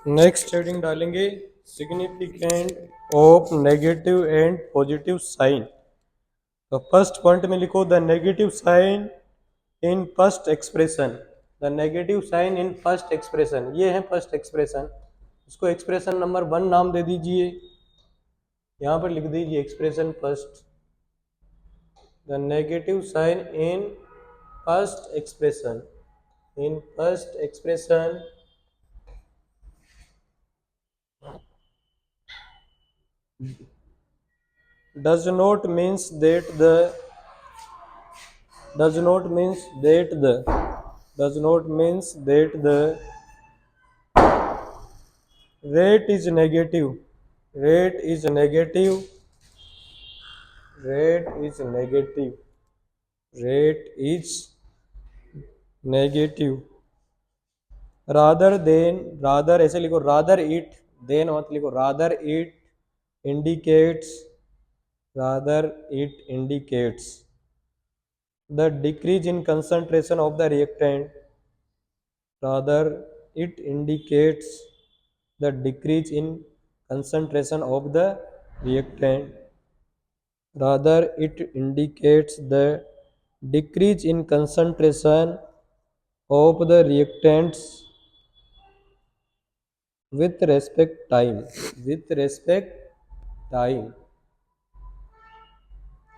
Next heading डालेंगे significant of negative and positive sign. तो first point में लिखो the negative sign in first expression. The negative sign in first expression, ये है first expression. इसको expression number 1 नाम दे दीजिए, यहाँ पर लिख दीजिए expression first. The negative sign in first expression, in first expression does not means that the does not means that the does not means that the rate is negative, rate is negative, rate is negative, rate is negative rather than, rather ऐसे लिखो, rather it, then मत लिखो, rather it indicates, rather it indicates the decrease in concentration of the reactant, rather it indicates the decrease in concentration of the reactant, rather it indicates the decrease in concentration of the reactants with respect time, with respect time,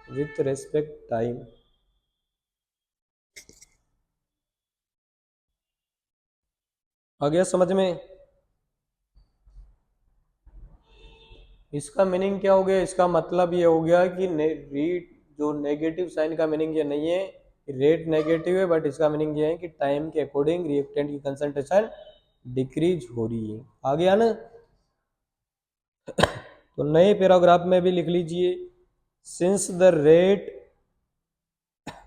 with respect time। आ गया समझ में? इसका meaning क्या हो गया? इसका मतलब ये हो गया कि रीड जो नेगेटिव साइन का मीनिंग ये नहीं है रेट नेगेटिव है, बट इसका मीनिंग ये है कि टाइम के अकॉर्डिंग रिएक्टेंट की कंसंट्रेशन डिक्रीज हो रही है। आ गया ना? तो नए पैराग्राफ में भी लिख लीजिए सिंस द रेट,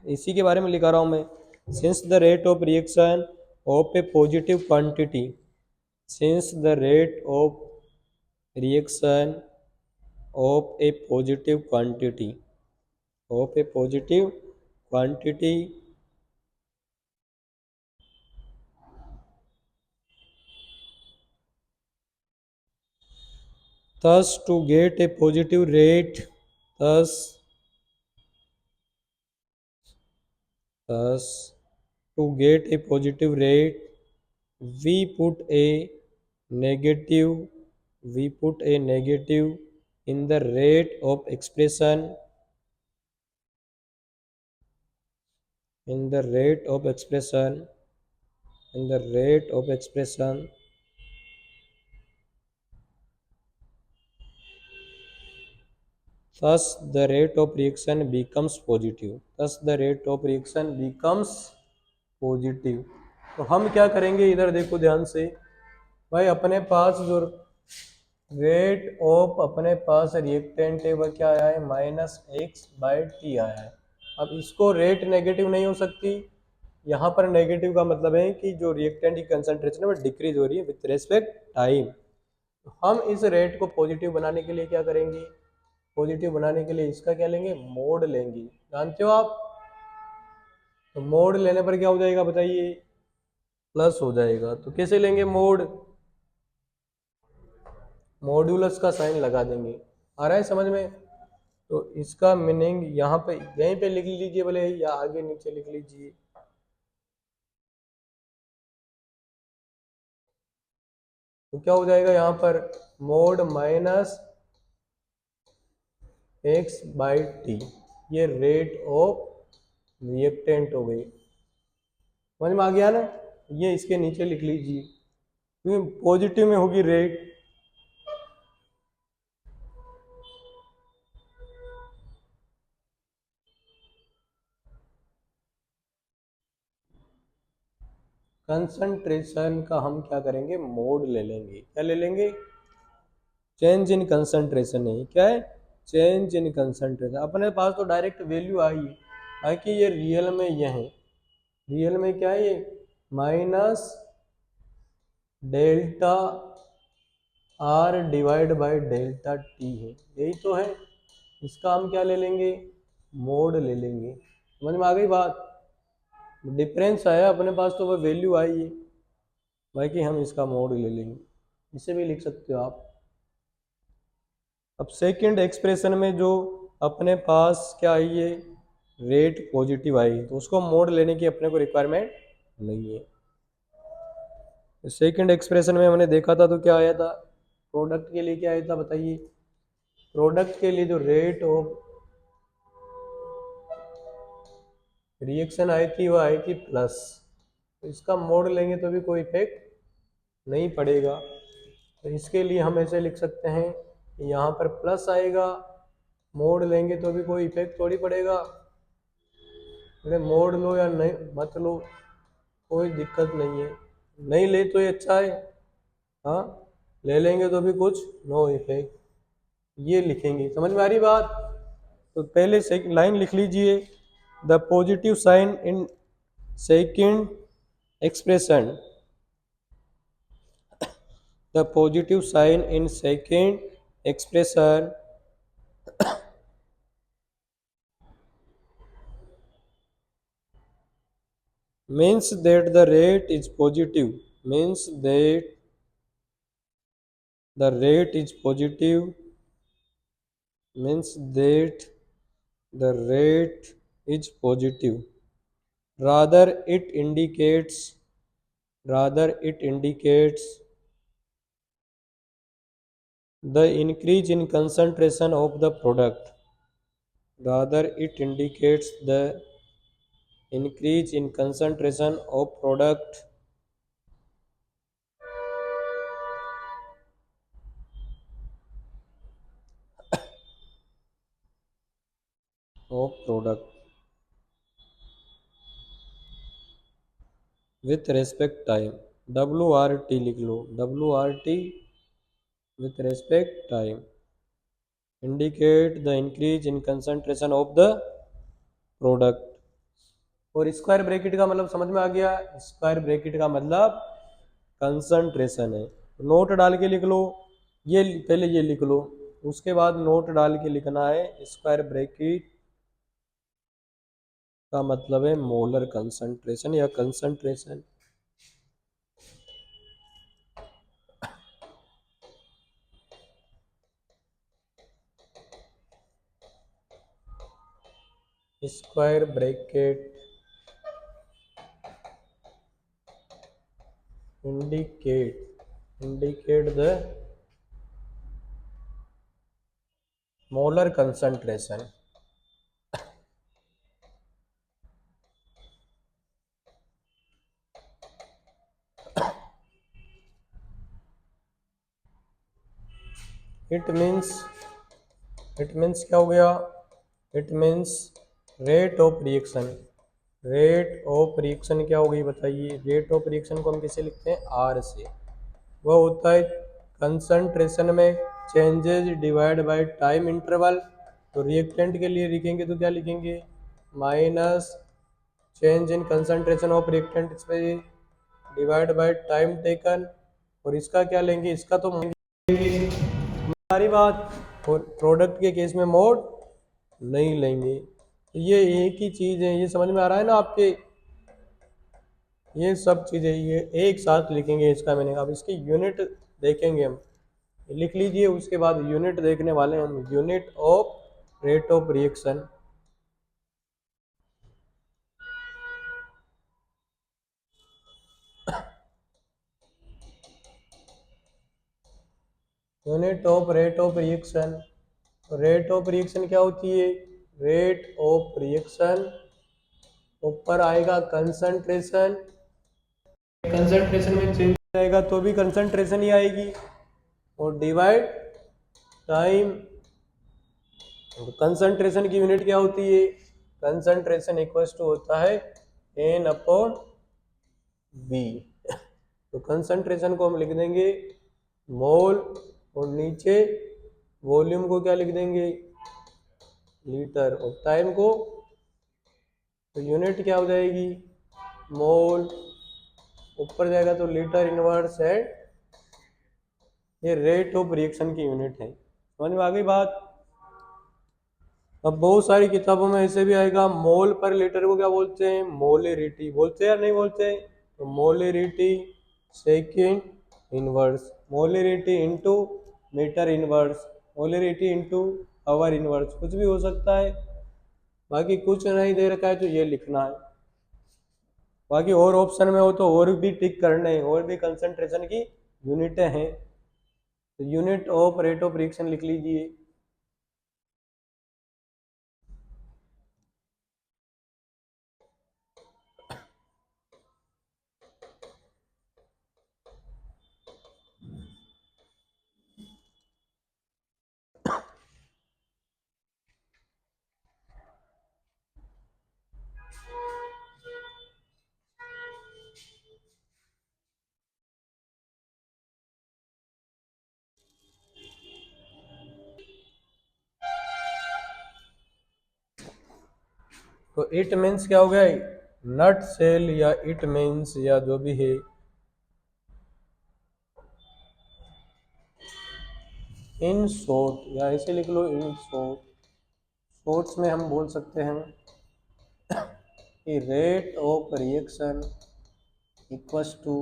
इसी के बारे में लिखा रहा हूं मैं, since the rate of reaction of A positive quantity, since the rate of reaction of a positive quantity, of a positive quantity thus to get a positive rate, thus to get a positive rate we put a negative, we put a negative in the rate of expression, in the rate of expression, in the rate of expression thus the rate of reaction becomes positive, thus the rate of reaction becomes positive। तो हम क्या करेंगे इधर देखो ध्यान से भाई, अपने पास जो रेट ऑफ अपने पास रिएक्टेंट है वह क्या आया है -x/t आया है। अब इसको रेट नेगेटिव नहीं हो सकती, यहाँ पर नेगेटिव का मतलब है कि जो रिएक्टेंट की कंसंट्रेशन है वो डिक्रीज हो रही है विथ रेस्पेक्ट टाइम। हम इस रेट को पॉजिटिव बनाने के लिए क्या करेंगे? पॉजिटिव बनाने के लिए इसका क्या लेंगे? मोड लेंगे। जानते हो आप? तो मोड लेने पर क्या हो जाएगा बताइए? प्लस हो जाएगा। तो कैसे लेंगे मोड? मॉड्यूलस का साइन लगा देंगे। आ रहा है समझ में? तो इसका मीनिंग यहाँ पे यहीं पे लिख लीजिए भले, या आगे नीचे लिख लीजिए। तो क्या हो जाएगा यहाँ पर? मोड -x/t, ये रेट ऑफ रिएक्टेंट हो गई। समझ में आ गया ना? ये इसके नीचे लिख लीजिए क्योंकि पॉजिटिव में होगी रेट। कंसंट्रेशन का हम क्या करेंगे? मोड ले लेंगे। क्या ले लेंगे? चेंज इन कंसंट्रेशन है। क्या है? Change in concentration. अपने पास तो डायरेक्ट वैल्यू आई है, बाकी ये रियल में ये है, रियल में क्या है? ये minus delta R divide by delta T है, यही तो है। इसका हम क्या ले लेंगे? मोड ले लेंगे। समझ में आ गई बात? डिफरेंस आया अपने पास तो वह वैल्यू आई है, बाकी हम इसका मोड ले लेंगे। इसे भी लिख सकते हो आप। अब सेकंड एक्सप्रेशन में जो अपने पास क्या आई है, रेट पॉजिटिव आई, तो उसको मोड लेने की अपने को रिक्वायरमेंट नहीं है। सेकंड एक्सप्रेशन में हमने देखा था तो क्या आया था, प्रोडक्ट के लिए क्या आया था बताइए। प्रोडक्ट के लिए जो रेट ऑफ रिएक्शन आई थी वो आई थी प्लस, तो इसका मोड लेंगे तो भी कोई इफेक्ट नहीं पड़ेगा। तो इसके लिए हम ऐसे लिख सकते हैं, यहाँ पर प्लस आएगा, मोड लेंगे तो भी कोई इफेक्ट थोड़ी पड़ेगा। अरे मोड लो या नहीं मत लो, कोई दिक्कत नहीं है, नहीं ले तो ये अच्छा है, हाँ ले लेंगे तो भी कुछ नो इफेक्ट, ये लिखेंगे। समझ में आ रही बात? तो पहले से लाइन लिख लीजिए, the positive sign in second expression, the positive sign in second expression means that the rate is positive, means that the rate is positive, means that the rate is positive, rather it indicates, rather it indicates the increase in concentration of the product, rather it indicates the increase in concentration of product, of product with respect time, WRT लिख लो, WRT with respect time indicate the increase in concentration of the product। और square bracket का मतलब समझ में आ गया, square bracket का मतलब concentration है। नोट डाल के लिख लो, ये पहले ये लिख लो, उसके बाद नोट डाल के लिखना है स्क्वायर ब्रैकेट का मतलब है मोलर कंसंट्रेशन या concentration. Square bracket indicate the molar concentration, it means क्या हो गया, it means rate of reaction, rate of reaction क्या हो गई बताइए। रेट ऑफ रिएक्शन को हम कैसे लिखते हैं, आर से, वह होता है कंसंट्रेशन में changes divide by time interval. तो रिएक्टेंट के लिए लिखेंगे तो क्या लिखेंगे, minus change in concentration of reactant पे डिवाइड बाय टाइम टेकन, और इसका क्या लेंगे, इसका तो सारी बात, और प्रोडक्ट के केस में मोड नहीं लेंगे। ये एक ही चीज़ है, ये समझ में आ रहा है ना आपके, ये सब चीज़ें ये एक साथ लिखेंगे इसका मैंने, अब इसकी यूनिट देखेंगे हम, लिख लीजिए, उसके बाद यूनिट देखने वाले हैं हम, unit of rate of reaction. Unit of rate of reaction, rate of reaction क्या होती है, रेट ऑफ रिएक्शन ऊपर आएगा कंसंट्रेशन, कंसंट्रेशन में चेंज आएगा तो भी कंसंट्रेशन ही आएगी, और डिवाइड टाइम। कंसंट्रेशन की यूनिट क्या होती है, कंसंट्रेशन इक्वल्स टू होता है एन अपॉन बी। तो कंसंट्रेशन को हम लिख देंगे मोल, और नीचे वॉल्यूम को क्या लिख देंगे, लीटर, और टाइम को, तो यूनिट क्या हो जाएगी, मोल, ऊपर जाएगा तो लीटर इनवर्स है, ये रेट ऑफ रिएक्शन की यूनिट है। समझ में आ गई बात? अब बहुत सारी किताबों में ऐसे भी आएगा, मोल पर लीटर को क्या बोलते हैं, मोलेरिटी बोलते हैं या नहीं बोलते हैं, तो molarity second inverse, molarity into metre inverse, molarity into hour inverse, कुछ भी हो सकता है। बाकी कुछ नहीं दे रखा है तो ये लिखना है। बाकी और ऑप्शन में हो तो और भी टिक करने हैं, और भी कंसंट्रेशन की यूनिटें हैं, तो unit of rate of reaction लिख लीजिए। तो इट मीन्स क्या हो गया, नट सेल या इट मीन्स या जो भी है, इन शॉर्ट या ऐसे लिख लो इन शॉर्ट, शॉर्ट्स में हम बोल सकते हैं कि rate of reaction equals to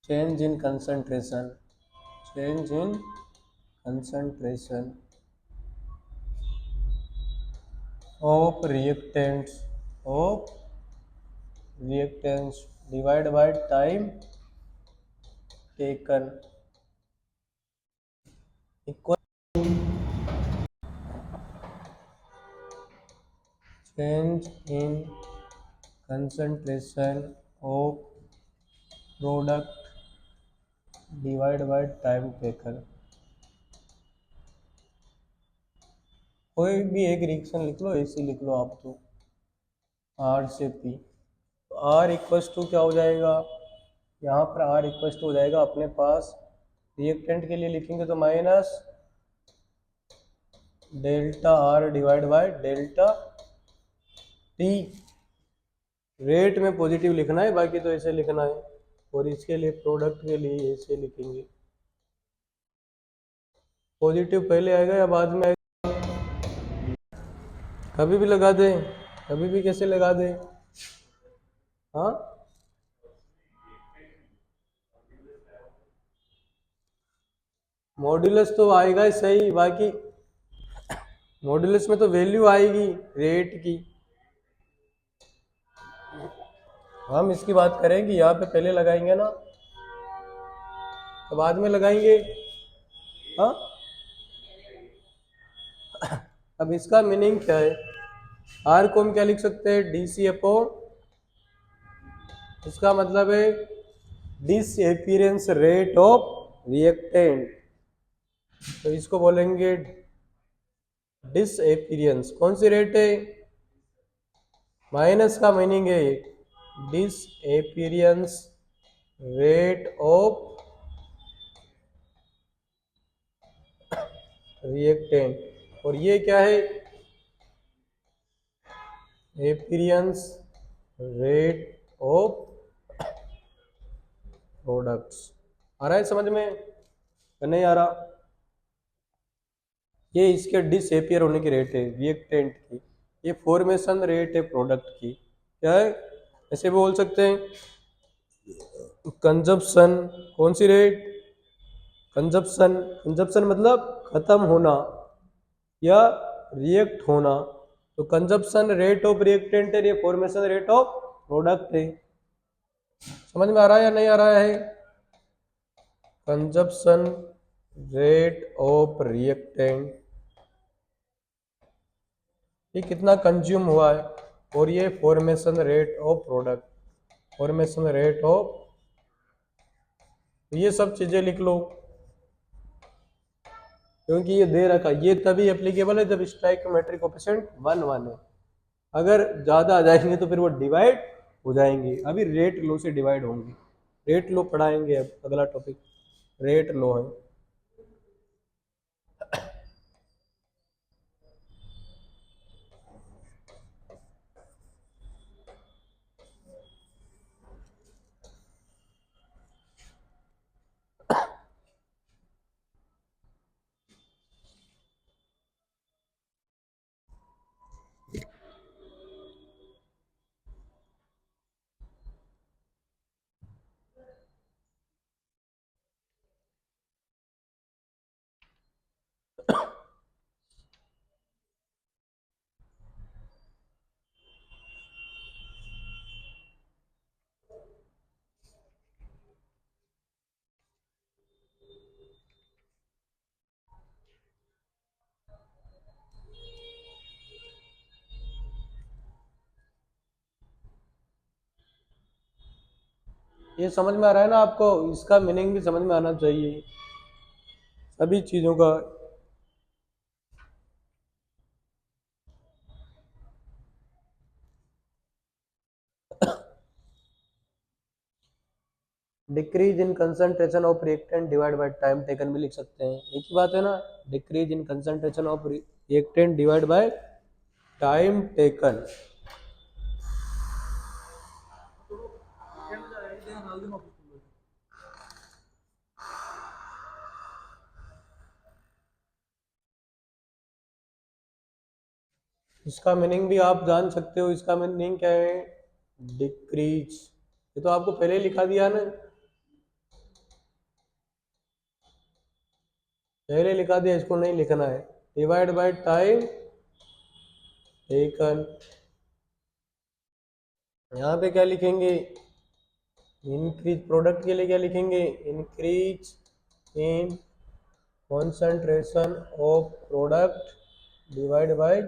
change in concentration, change in concentration of reactants divide by time taken equal change in concentration of product divide by time taken. कोई भी एक रिएक्शन लिख लो, ऐसे लिख लो आप, तो आर से पी, आर इक्वल्स टू क्या हो जाएगा, यहाँ पर आर इक्वल्स टू हो जाएगा अपने पास, रिएक्टेंट के लिए लिखेंगे तो minus delta R divide by delta T. Rate में पॉजिटिव लिखना है, बाकी तो ऐसे लिखना है, और इसके लिए प्रोडक्ट के लिए ऐसे लिखेंगे। पॉजिटिव पहले आएगा या बाद में आएगा, कभी भी लगा दें, कभी भी कैसे लगा दें, हाँ मॉड्यूलस तो आएगा ही सही, बाकी मॉड्यूलस में तो वैल्यू आएगी रेट की, हम इसकी बात करेंगे, यहाँ पे पहले लगाएंगे ना तो बाद में लगाएंगे, हाँ। अब इसका मीनिंग क्या है, आर को हम क्या लिख सकते हैं, डी सी अपॉन, इसका मतलब है डिसएपियरेंस रेट ऑफ रिएक्टेंट, तो इसको बोलेंगे डिसएपियरेंस, कौन सी रेट है, माइनस का मीनिंग है डिसएपियरेंस रेट ऑफ रिएक्टेंट, और ये क्या है, एपियरेंस रेट ऑफ प्रोडक्ट्स। आ रहा है समझ में या नहीं आ रहा, ये इसके डिसएपियर होने की रेट है रिएक्टेंट की, ये फॉर्मेशन रेट है प्रोडक्ट की, क्या है, ऐसे भी बोल सकते हैं कंजप्शन, कौन सी रेट, कंजप्शन, कंजप्शन मतलब खत्म होना या रिएक्ट होना, तो कंजप्शन रेट ऑफ रिएक्टेंट है, ये फॉर्मेशन रेट ऑफ प्रोडक्ट है। समझ में आ रहा है या नहीं आ रहा है, कंजप्शन रेट ऑफ रिएक्टेंट, ये कितना कंज्यूम हुआ है, और ये formation rate of product, formation rate of, ये सब चीजें लिख लो, क्योंकि ये दे रखा, ये तभी एप्लीकेबल है जब स्टोइकोमेट्रिक कोएफिशिएंट 1 है, अगर ज़्यादा आ जाएंगे तो फिर वो डिवाइड हो जाएंगे, अभी रेट लो से डिवाइड होंगे, रेट लो पढ़ाएंगे, अब अगला टॉपिक रेट लो है। ये समझ में आ रहा है ना आपको? इसका मीनिंग भी समझ में आना चाहिए सभी चीज़ों का। Decrease in concentration of reactant divide by time taken भी लिख सकते हैं, एक ही बात है ना। Decrease in concentration of reactant divide by time taken. इसका मीनिंग भी आप जान सकते हो, इसका मीनिंग क्या है? डिक्रीज। ये तो आपको पहले ही लिखा दिया ना, पहले लिखा दिया, इसको नहीं लिखना है। Divide by time taken. यहाँ पे क्या लिखेंगे? इंक्रीज। प्रोडक्ट के लिए क्या लिखेंगे? Increase in concentration of product divide by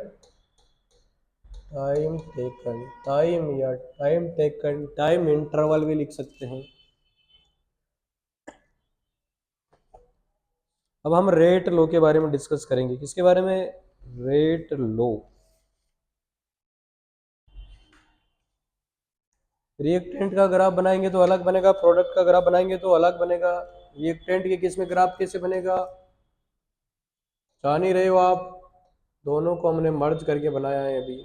time taken. Time या टाइम टेकन, टाइम इंटरवल भी लिख सकते हैं। अब हम रेट लो के बारे में डिस्कस करेंगे। किसके बारे में? रेट लो। रिएक्टेंट का ग्राफ बनाएंगे तो अलग बनेगा, प्रोडक्ट का ग्राफ बनाएंगे तो अलग बनेगा। रिएक्टेंट के केस में ग्राफ कैसे बनेगा जान ही रहे हो आप, दोनों को हमने मर्ज करके बनाया है अभी।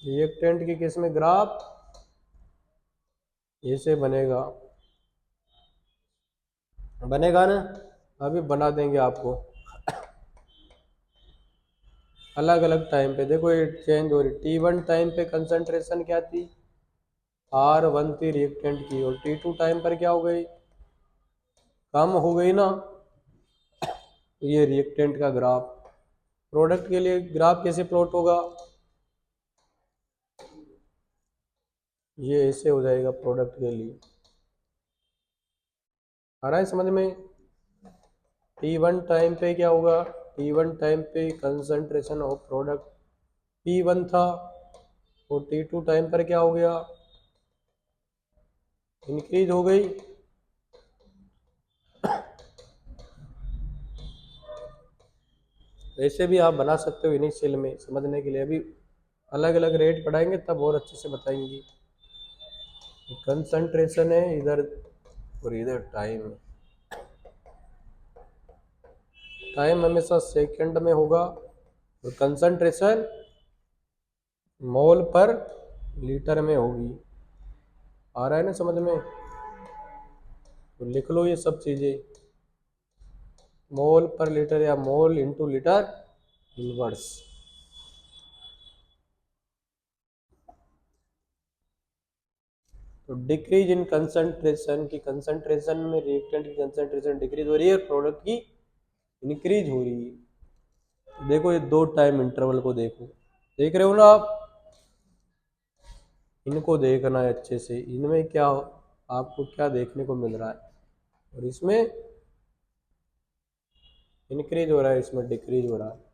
रिएक्टेंट के केस में ग्राफ ऐसे बनेगा, बनेगा ना? अभी बना देंगे आपको। अलग अलग टाइम पे देखो ये चेंज हो रही। T1 टाइम पे कंसंट्रेशन क्या थी? R1 थी रिएक्टेंट की, और T2 टाइम पर क्या हो गई? कम हो गई ना। तो ये रिएक्टेंट का ग्राफ। प्रोडक्ट के लिए ग्राफ कैसे प्लॉट होगा? ये ऐसे हो जाएगा प्रोडक्ट के लिए। आ रहा है समझ में? T1 टाइम पे क्या होगा? T1 टाइम पे कंसंट्रेशन ऑफ प्रोडक्ट P1 था, और T2 टाइम पर क्या हो गया? इंक्रीज हो गई। ऐसे भी आप बना सकते हो इनिशियल में समझने के लिए। अभी अलग अलग रेट पढ़ाएंगे तब और अच्छे से बताएंगे। कंसंट्रेशन है इधर, और इधर टाइम है। टाइम हमेशा सेकंड में होगा, और कंसंट्रेशन मोल पर लीटर में होगी। आ रहा है ना समझ में? तो लिख लो ये सब चीज़ें। मोल पर लीटर या मोल इंटू लीटर इनवर्स। तो डिक्रीज इन कंसंट्रेशन की, कंसंट्रेशन में रिएक्टेंट की कंसंट्रेशन डिक्रीज हो रही है, प्रोडक्ट की इंक्रीज हो रही है। देखो ये दो टाइम इंटरवल को देखो, देख रहे हो ना आप? इनको देखना है अच्छे से, इनमें क्या आपको क्या देखने को मिल रहा है। और इसमें इंक्रीज हो रहा है, इसमें डिक्रीज हो रहा है।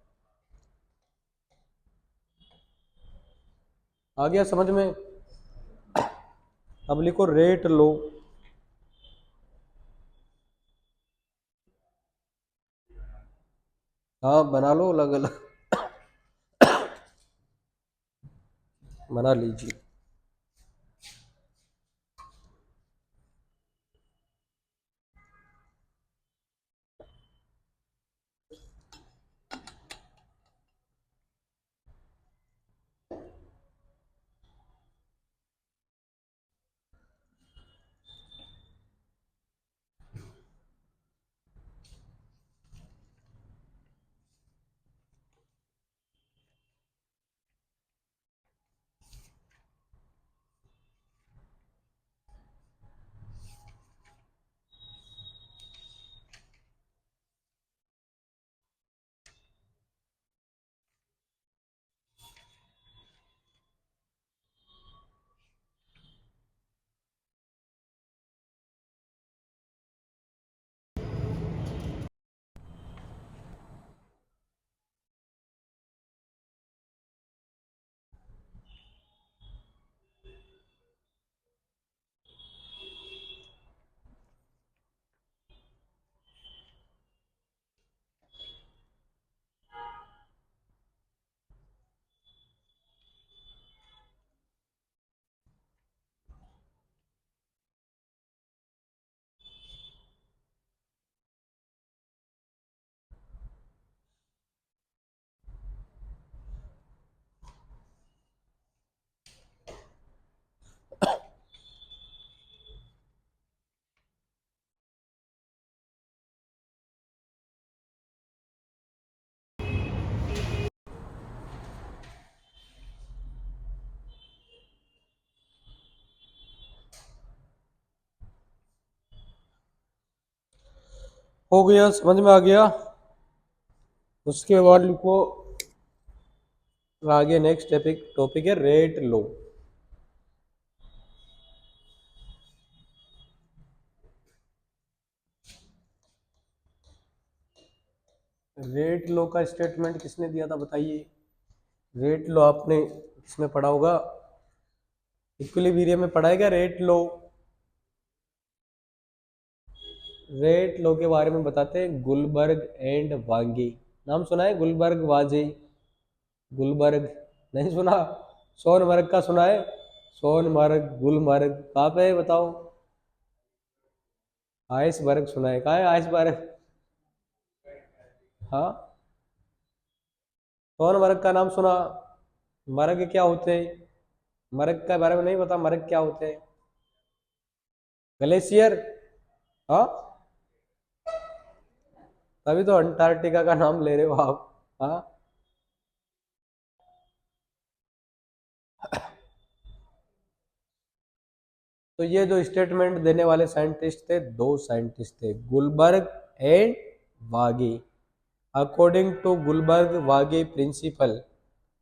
आ गया समझ में? अब लिखो रेट लो। हाँ बना लो, अलग अलग बना लीजिए। हो गया, समझ में आ गया। उसके बाद लिखो आगे, नेक्स्ट टॉपिक टॉपिक है रेट लो। रेट लो का स्टेटमेंट किसने दिया था बताइए। रेट लो आपने इसमें पढ़ा होगा, इक्विलिब्रियम में पढ़ा है क्या रेट लो। रेट लो के बारे में बताते हैं, गुलबर्ग एंड वांगी। नाम सुना है गुलबर्ग वाजे, गुलबर्ग नहीं सुना। सोनमर्ग का सुना है, सोनमर्ग गुलमर्ग कहाँ पे है बताओ। आइसबर्ग सुना है, कहाँ है आइसबर्ग। हाँ, सोनमर्ग का नाम सुना। मर्ग क्या होते हैं, मर्ग के बारे में नहीं पता, मर्ग क्या होते हैं। ग्लेशियर। हाँ, तभी तो अंटार्कटिका का नाम ले रहे हो आप। हाँ, तो ये जो स्टेटमेंट देने वाले साइंटिस्ट थे, दो साइंटिस्ट थे, Guldberg and Waage. According to Guldberg Waage principle,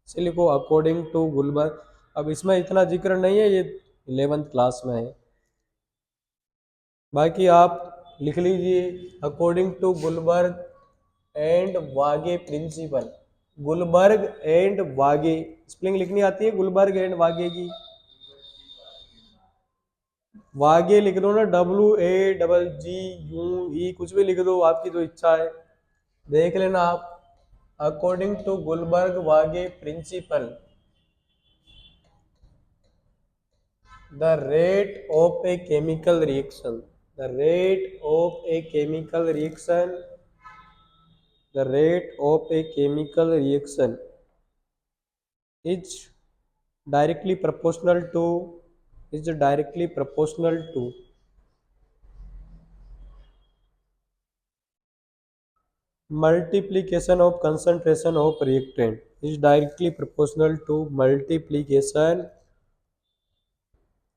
से लिखो अकॉर्डिंग टू गुलबर्ग। अब इसमें इतना जिक्र नहीं है, ये 11th क्लास में है, बाकी आप लिख लीजिए according to Guldberg and Waage principle. Guldberg and Waage, spelling लिखनी आती है गुलबर्ग एंड वागे की। वागे लिख दो ना, WAGGE, कुछ भी लिख दो, आपकी जो इच्छा है देख लेना आप। According to Guldberg Waage principle, the rate of a chemical reaction, the rate of a chemical reaction, the rate of a chemical reaction is directly proportional to, is directly proportional to multiplication of concentration of reactant, is directly proportional to multiplication,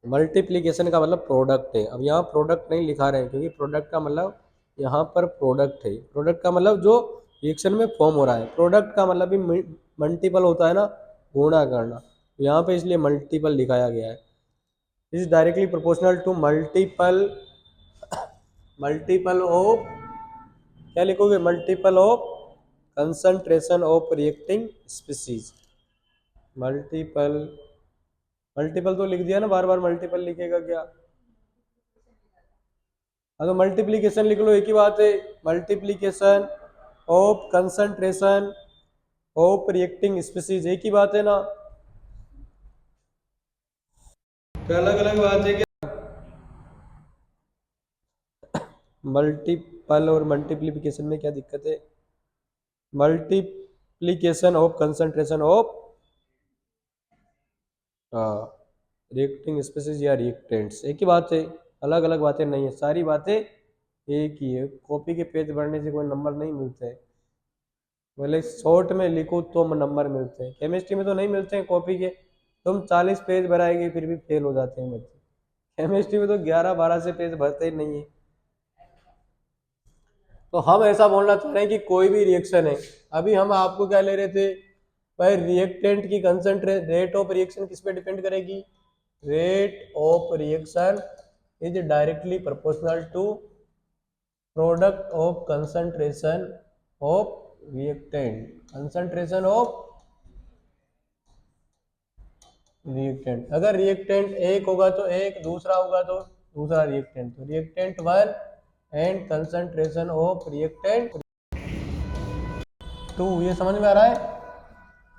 multiplication का मतलब product है। अब यहाँ product नहीं लिखा रहे हैं क्योंकि प्रोडक्ट का मतलब यहाँ पर प्रोडक्ट है, प्रोडक्ट का मतलब जो रिएक्शन में फॉर्म हो रहा है, प्रोडक्ट का मतलब भी मल्टीपल होता है ना, गुणा करना, यहाँ पे इसलिए मल्टीपल दिखाया गया है। Is directly proportional to multiple, multiple of, क्या लिखोगे, multiple of concentration of reacting species. Multiple, multiple तो लिख दिया ना, बार बार मल्टीपल लिखेगा क्या। हाँ तो मल्टीप्लीकेशन लिख लो, एक ही बात है, multiplication of concentration of reacting species, एक ही बात है ना, तो अलग अलग बात है क्या। मल्टीपल और मल्टीप्लीकेशन में क्या दिक्कत है। Multiplication of concentration of reacting species या रिएक्टेंट्स, एक ही बात है, अलग अलग बातें नहीं है, सारी बातें एक ही है। कॉपी के पेज भरने से कोई नंबर नहीं मिलते हैं, बोले शॉर्ट में लिखो तो नंबर मिलते हैं, केमिस्ट्री में तो नहीं मिलते हैं कॉपी के। तुम 40 पेज भराएंगे फिर भी फेल हो जाते हैं बच्चे, केमिस्ट्री में तो 11-12 से पेज भरते ही नहीं है। तो हम ऐसा बोलना चाह रहे हैं कि कोई भी रिएक्शन है, अभी हम आपको क्या ले रहे थे भाई, रिएक्टेंट की कंसंट्रेट रेट ऑफ रिएक्शन किस पे डिपेंड करेगी, rate of reaction is directly proportional to product of concentration of reactant, concentration of reactant. अगर रिएक्टेंट एक होगा तो एक, दूसरा होगा तो दूसरा रिएक्टेंट, तो reactant one and concentration of reactant two, ये समझ में आ रहा है।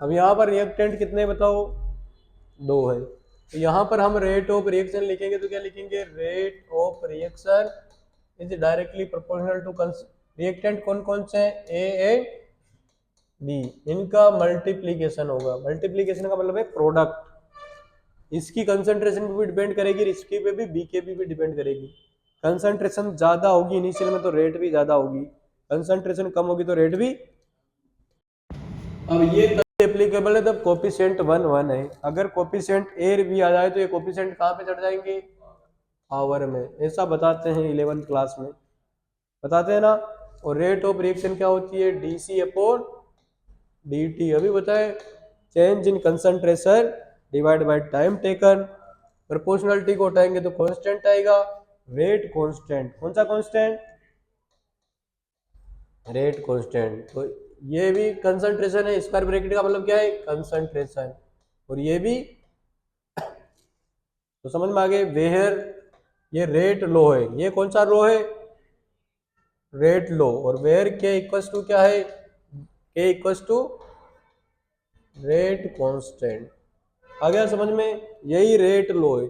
अब यहाँ पर रिएक्टेंट कितने बताओ, दो है, तो यहाँ पर हम रेट ऑफ रिएक्शन लिखेंगे तो क्या लिखेंगे, rate of reaction is directly proportional to reactant कौन कौन से हैं, ए एंड बी, इनका मल्टीप्लीकेशन होगा। मल्टीप्लीकेशन का मतलब है प्रोडक्ट, इसकी कंसंट्रेशन पे भी डिपेंड करेगी, इसकी पे भी, बी के भी डिपेंड करेगी। कंसंट्रेशन ज्यादा होगी इनिशियल में तो रेट भी ज्यादा होगी, कंसंट्रेशन कम होगी तो रेट भी। अब ये तब एप्लीकेबल है जब कोफिशिएंट 1 1 है, अगर कोफिशिएंट ए भी आ जाए तो ये कोफिशिएंट कहाँ पे चढ़ जाएंगे, पावर में, ऐसा बताते हैं 11th क्लास में, बताते हैं ना। और रेट ऑफ रिएक्शन क्या होती है, डीसी अपॉन dt। अभी बताए change in concentration divide by time taken. Proportionality को उठाएंगे तो कांस्टेंट आएगा, रेट कांस्टेंट। कौन सा कांस्टेंट, रेट कांस्टेंट। तो ये भी कंसंट्रेशन है, स्क्वायर ब्रैकेट का मतलब क्या है, कंसंट्रेशन। और ये भी, तो समझ में आ गए, वेयर ये रेट लो है, ये कौन सा लो है, रेट लो। और वेयर के इक्वल्स टू क्या है, के इक्वल्स टू रेट कांस्टेंट। आ गया समझ में, यही रेट लो है।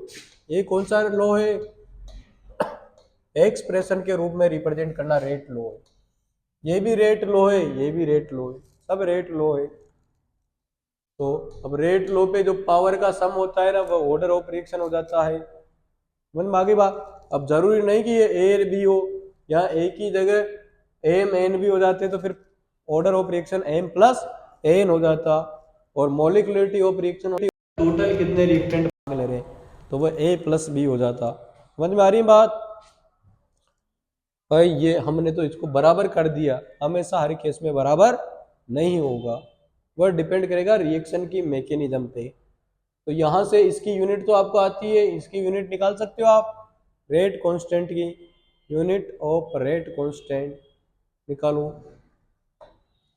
ये कौन सा लो है, एक्सप्रेशन के रूप में रिप्रेजेंट करना रेट लो है। ये भी रेट लो है, ये भी रेट लो है, सब रेट लो है। तो अब रेट लो पे जो पावर का सम होता है ना, वो ऑर्डर ऑफ रिएक्शन हो जाता है। समझ में आगे बात। अब जरूरी नहीं कि ये ए बी हो, यहाँ ए की जगह एम एन भी हो जाते तो फिर order of reaction m plus n हो जाता। और मॉलिक्यूलरिटी ऑफ रिएक्शन, टोटल कितने रिएक्टेंट भाग ले रहे हैं, तो वो ए प्लस बी हो जाता। समझ में आ रही बात भाई। ये हमने तो इसको बराबर कर दिया, हमेशा हर केस में बराबर नहीं होगा, वह डिपेंड करेगा रिएक्शन की मैकेनिज्म पे। तो यहाँ से इसकी यूनिट तो आपको आती है, इसकी यूनिट निकाल सकते हो आप, रेट कांस्टेंट की यूनिट ऑफ रेट कांस्टेंट निकालो।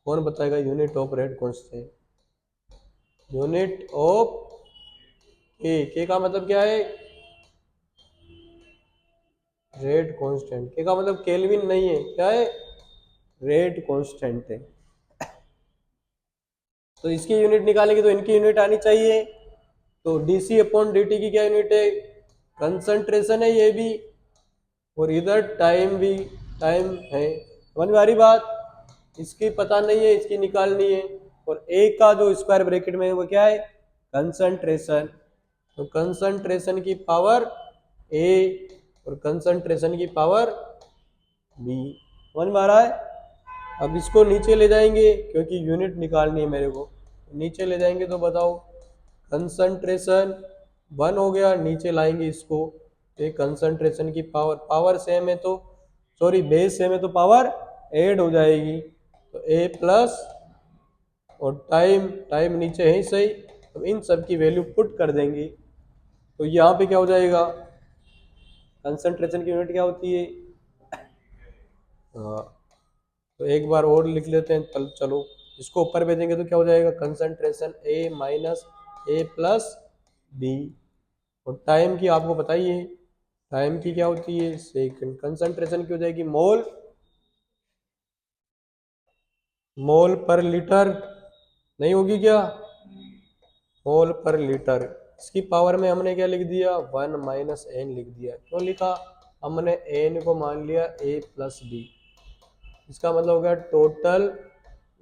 कौन बताएगा unit of rate constant, unit of के का मतलब क्या है, रेट कांस्टेंट। के का मतलब केल्विन नहीं है, क्या है, रेट कांस्टेंट है। तो इसकी यूनिट निकालेंगे तो इनकी यूनिट आनी चाहिए। तो डीसी अपॉन dt की क्या यूनिट है, कंसंट्रेशन है ये भी, और इधर टाइम भी, टाइम है। समझ में आ रही बात। इसकी पता नहीं है, इसकी निकालनी है। और ए का जो स्क्वायर ब्रैकेट में है वो क्या है, कंसंट्रेशन। तो कंसंट्रेशन की पावर ए और कंसंट्रेशन की पावर बी। समझ में आ रहा है। अब इसको नीचे ले जाएंगे क्योंकि यूनिट निकालनी है मेरे को, नीचे ले जाएंगे तो बताओ, कंसंट्रेशन 1 हो गया, नीचे लाएंगे इसको, ये कंसंट्रेशन की पावर, पावर सेम है तो, सॉरी बेस सेम है तो पावर ऐड हो जाएगी। तो ए प्लस, और टाइम, टाइम नीचे है ही सही, तो इन सब की वैल्यू पुट कर देंगे। तो यहाँ पे क्या हो जाएगा, कंसंट्रेशन की यूनिट क्या होती है, हाँ तो एक बार और लिख लेते हैं। चलो इसको ऊपर भेजेंगे तो क्या हो जाएगा, कंसंट्रेशन ए माइनस ए प्लस बी। और टाइम की आपको बताइए, टाइम की क्या होती है, सेकंड। कंसंट्रेशन की हो जाएगी मोल, मोल पर लीटर नहीं होगी क्या, मोल पर लीटर। इसकी पावर में हमने क्या लिख दिया, 1 माइनस एन लिख दिया। क्यों लिखा, हमने एन को मान लिया ए प्लस बी। इसका मतलब हो गया total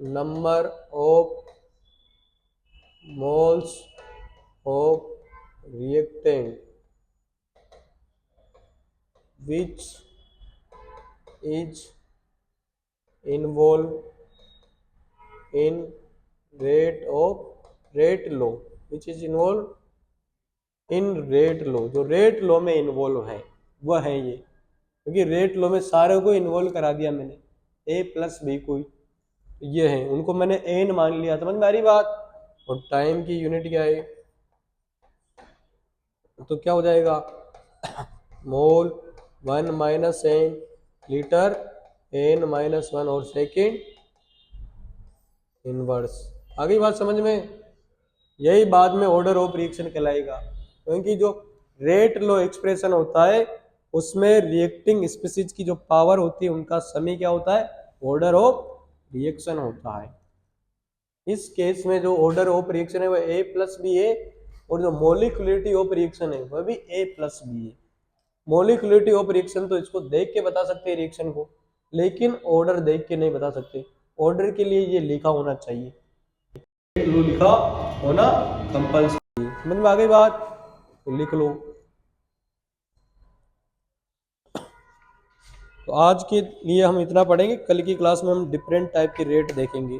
number of moles of reactant which is involved in rate law, which is involved in rate law। जो रेट लॉ में इन्वॉल्व है वह है ये, क्योंकि रेट लॉ में सारे को इन्वॉल्व करा दिया मैंने, ए प्लस बी को, ये है, उनको मैंने एन मान लिया। समझ में आ रही बात। और टाइम की यूनिट क्या है, तो क्या हो जाएगा, mole 1 minus n, litre n minus 1, और सेकेंड इनवर्स। आ गई बात समझ में। यही बाद में ऑर्डर ऑफ रिएक्शन कहलाएगा, क्योंकि जो रेट लो एक्सप्रेशन होता है उसमें रिएक्टिंग स्पीसीज की जो पावर होती है उनका समी क्या होता है, ऑर्डर ऑफ रिएक्शन होता है। इस केस में जो ऑर्डर ऑफ रिएक्शन है वह ए प्लस बी है, और जो मोलिकुलरिटी ऑफ रिएक्शन है वह भी ए प्लस बी है। मोलिकुलरिटी ऑफ रिएक्शन तो इसको देख के बता सकते हैं रिएक्शन को, लेकिन ऑर्डर देख के नहीं बता सकते। ऑर्डर के लिए ये लिखा होना चाहिए, लिखा होना कंपल्सरी। समझ में आ गई बात, तो लिख लो। तो आज के लिए हम इतना पढ़ेंगे, कल की क्लास में हम डिफरेंट टाइप के रेट देखेंगे।